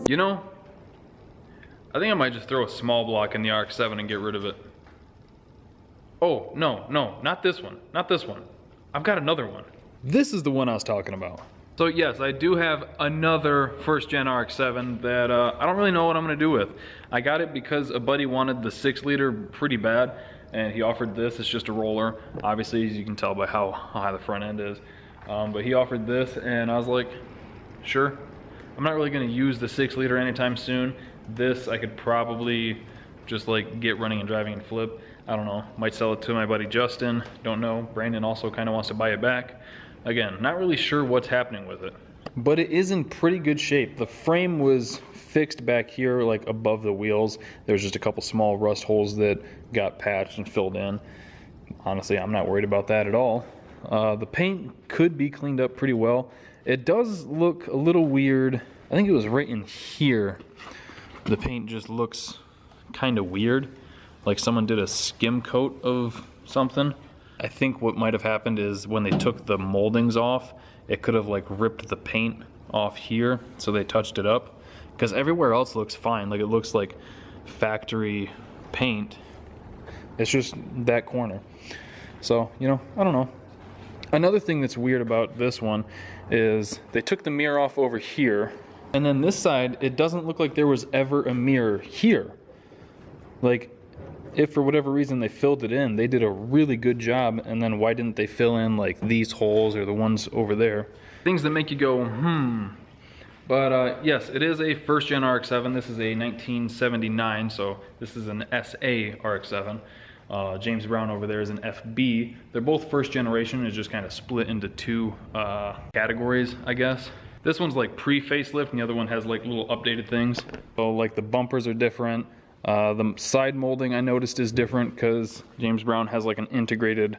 You know, I think I might just throw a small block in the RX-7 and get rid of it. Oh, no, not this one. Not this one. I've got another one. This is the one I was talking about. So yes, I do have another first gen RX-7 that I don't really know what I'm gonna do with. I got it because a buddy wanted the 6-liter pretty bad, and he offered this. It's just a roller. Obviously, as you can tell by how high the front end is. But he offered this, and I was like, sure. I'm not really gonna use the 6-liter anytime soon. This, I could probably just like get running and driving and flip. I don't know, might sell it to my buddy Justin, don't know. Brandon also kind of wants to buy it back. Again, not really sure what's happening with it. But it is in pretty good shape. The frame was fixed back here, like above the wheels. There's just a couple small rust holes that got patched and filled in. Honestly, I'm not worried about that at all. The paint could be cleaned up pretty well. It does look a little weird. I think it was right in here. The paint just looks kind of weird, like someone did a skim coat of something. I think what might have happened is when they took the moldings off, it could have like ripped the paint off here, so they touched it up. Because everywhere else looks fine, like it looks like factory paint. It's just that corner. So, you know, I don't know. Another thing that's weird about this one is they took the mirror off over here, and then this side, it doesn't look like there was ever a mirror here. Like, if for whatever reason they filled it in, they did a really good job, and then why didn't they fill in like these holes or the ones over there? Things that make you go, But yes, it is a first gen RX-7. This is a 1979, so this is an SA RX-7. James Brown over there is an FB. They're both first generation. It's just kind of split into two categories, I guess. This one's like pre-facelift, and the other one has like little updated things. So like the bumpers are different. The side molding I noticed is different because James Brown has like an integrated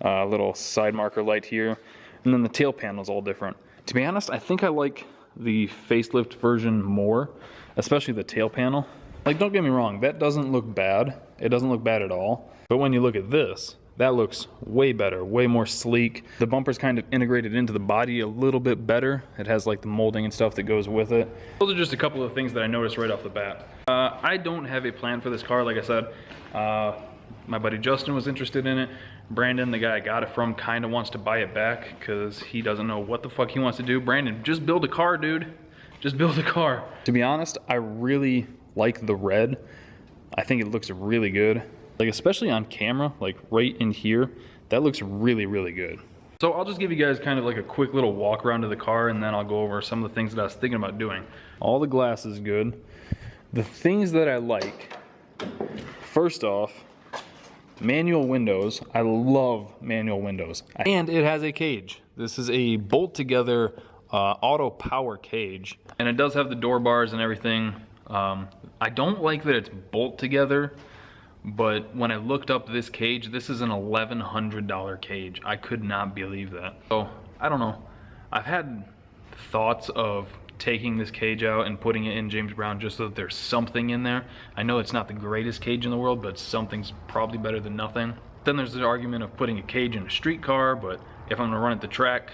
little side marker light here. And then the tail panel's all different. To be honest, I think I like the facelift version more, especially the tail panel. Like, don't get me wrong, that doesn't look bad. It doesn't look bad at all. But when you look at this, that looks way better, way more sleek. The bumper's kind of integrated into the body a little bit better. It has like the molding and stuff that goes with it. Those are just a couple of things that I noticed right off the bat. I don't have a plan for this car, like I said. My buddy Justin was interested in it. Brandon, the guy I got it from, kind of wants to buy it back because he doesn't know what the fuck he wants to do. Brandon, just build a car, dude. Just build a car. To be honest, I really like the red. I think it looks really good. Like, especially on camera, like right in here, that looks really, really good. So I'll just give you guys kind of like a quick little walk around to the car, and then I'll go over some of the things that I was thinking about doing. All the glass is good. The things that I like, first off, manual windows. I love manual windows. And it has a cage. This is a bolt together auto power cage, and it does have the door bars and everything. I don't like that it's bolt together, but when I looked up this cage, this is an $1,100 cage. I could not believe that. So I don't know. I've had thoughts of taking this cage out and putting it in James Brown just so that there's something in there. I know it's not the greatest cage in the world, but something's probably better than nothing. Then there's the argument of putting a cage in a street car, but if I'm gonna run at the track,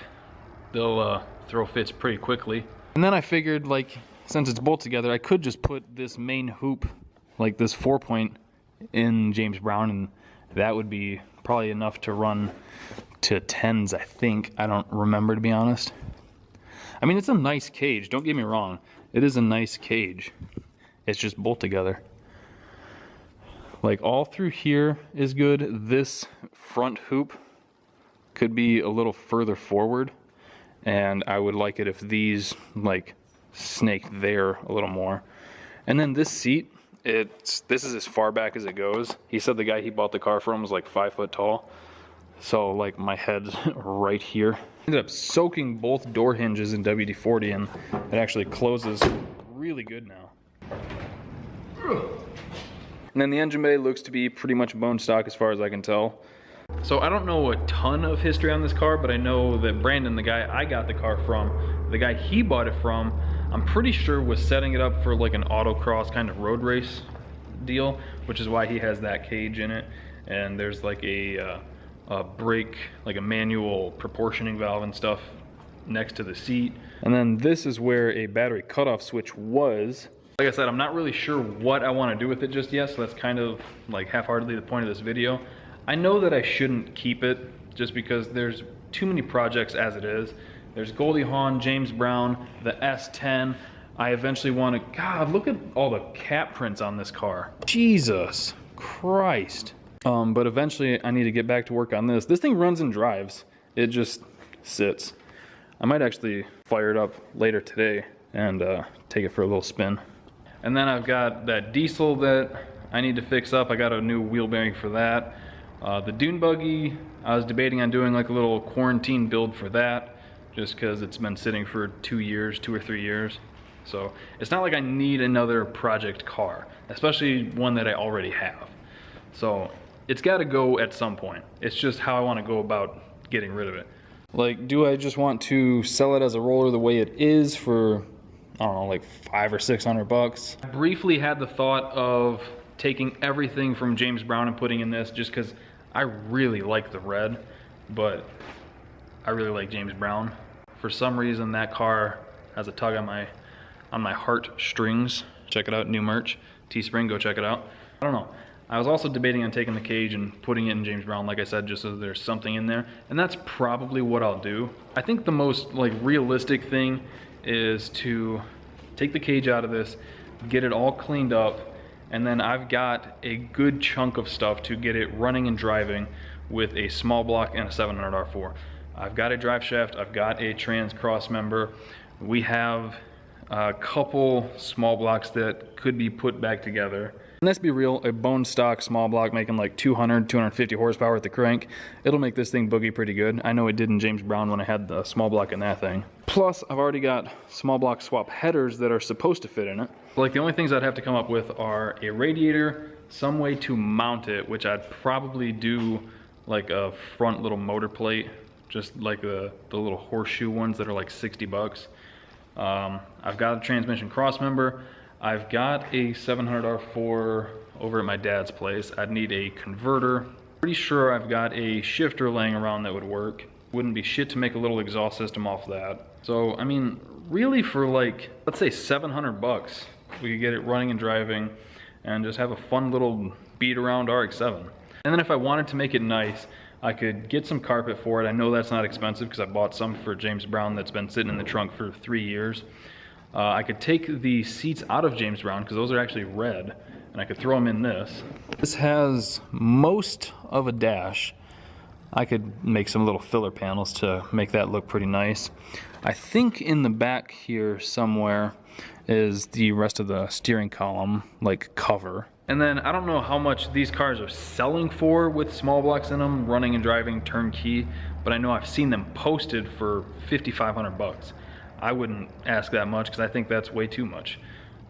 they'll throw fits pretty quickly. And then I figured, like, since it's bolt together, I could just put this main hoop, like this 4-point, in James Brown, and that would be probably enough to run to 10s, I think. I don't remember, to be honest. I mean, it's a nice cage, don't get me wrong. It is a nice cage. It's just bolt together. Like, all through here is good. This front hoop could be a little further forward, and I would like it if these like snaked there a little more. And then this seat, this is as far back as it goes. He said the guy he bought the car from was like 5 foot tall, so like my head's right here. Ended up soaking both door hinges in WD-40, and it actually closes really good now. And then the engine bay looks to be pretty much bone stock as far as I can tell. So I don't know a ton of history on this car, but I know that Brandon, the guy I got the car from, the guy he bought it from, I'm pretty sure was setting it up for like an autocross kind of road race deal, which is why he has that cage in it. And there's like a brake, like a manual proportioning valve and stuff next to the seat. And then this is where a battery cutoff switch was. Like I said, I'm not really sure what I want to do with it just yet, so that's kind of like half-heartedly the point of this video. I know that I shouldn't keep it just because there's too many projects as it is. There's Goldie Hawn, James Brown, the S10. I eventually want to, God, look at all the cap prints on this car. Jesus Christ. But eventually I need to get back to work on this. This thing runs and drives. It just sits. I might actually fire it up later today and take it for a little spin. And then I've got that diesel that I need to fix up. I got a new wheel bearing for that. The dune buggy, I was debating on doing like a little quarantine build for that, just because it's been sitting for 2 or 3 years. So it's not like I need another project car, especially one that I already have. So it's got to go at some point. It's just how I want to go about getting rid of it. Like, do I just want to sell it as a roller the way it is for, I don't know, like $500 or $600? I briefly had the thought of taking everything from James Brown and putting in this just because I really like the red, but I really like James Brown. For some reason, that car has a tug on my heartstrings. Check it out, new merch, Teespring, go check it out. I don't know. I was also debating on taking the cage and putting it in James Brown, like I said, just so there's something in there, and that's probably what I'll do. I think the most like realistic thing is to take the cage out of this, get it all cleaned up, and then I've got a good chunk of stuff to get it running and driving with a small block and a 700R4. I've got a drive shaft, I've got a trans cross member. We have a couple small blocks that could be put back together. And let's be real, a bone stock small block making like 250 horsepower at the crank, it'll make this thing boogie pretty good. I know it did in James Brown when I had the small block in that thing. Plus, I've already got small block swap headers that are supposed to fit in it. Like, the only things I'd have to come up with are a radiator, some way to mount it, which I'd probably do like a front little motor plate, just like the little horseshoe ones that are like 60 bucks. I've got a transmission cross member. I've got a 700R4 over at my dad's place. I'd need a converter. Pretty sure I've got a shifter laying around that would work. Wouldn't be shit to make a little exhaust system off that. So, I mean, really for like, let's say 700 bucks, we could get it running and driving and just have a fun little beat around RX-7. And then if I wanted to make it nice, I could get some carpet for it. I know that's not expensive because I bought some for James Brown that's been sitting in the trunk for 3 years. I could take the seats out of James Brown because those are actually red, and I could throw them in this. This has most of a dash. I could make some little filler panels to make that look pretty nice. I think in the back here somewhere is the rest of the steering column, like cover. And then I don't know how much these cars are selling for with small blocks in them, running and driving turnkey, but I know I've seen them posted for 5,500 bucks. I wouldn't ask that much because I think that's way too much.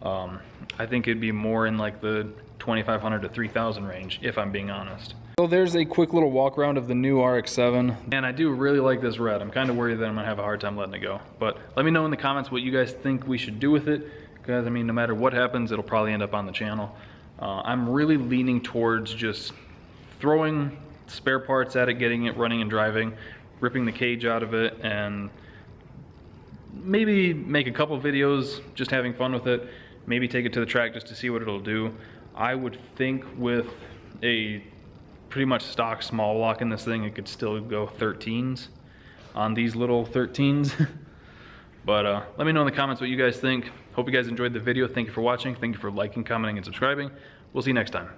I think it'd be more in like the 2,500 to 3,000 range, if I'm being honest. So there's a quick little walk around of the new RX-7. And I do really like this red. I'm kind of worried that I'm gonna have a hard time letting it go. But let me know in the comments what you guys think we should do with it, because I mean, no matter what happens, it'll probably end up on the channel. I'm really leaning towards just throwing spare parts at it, getting it running and driving, ripping the cage out of it, and maybe make a couple videos just having fun with it, maybe take it to the track just to see what it'll do. I would think with a pretty much stock small block in this thing, it could still go 13s on these little 13s. But let me know in the comments what you guys think. Hope you guys enjoyed the video. Thank you for watching. Thank you for liking, commenting, and subscribing. We'll see you next time.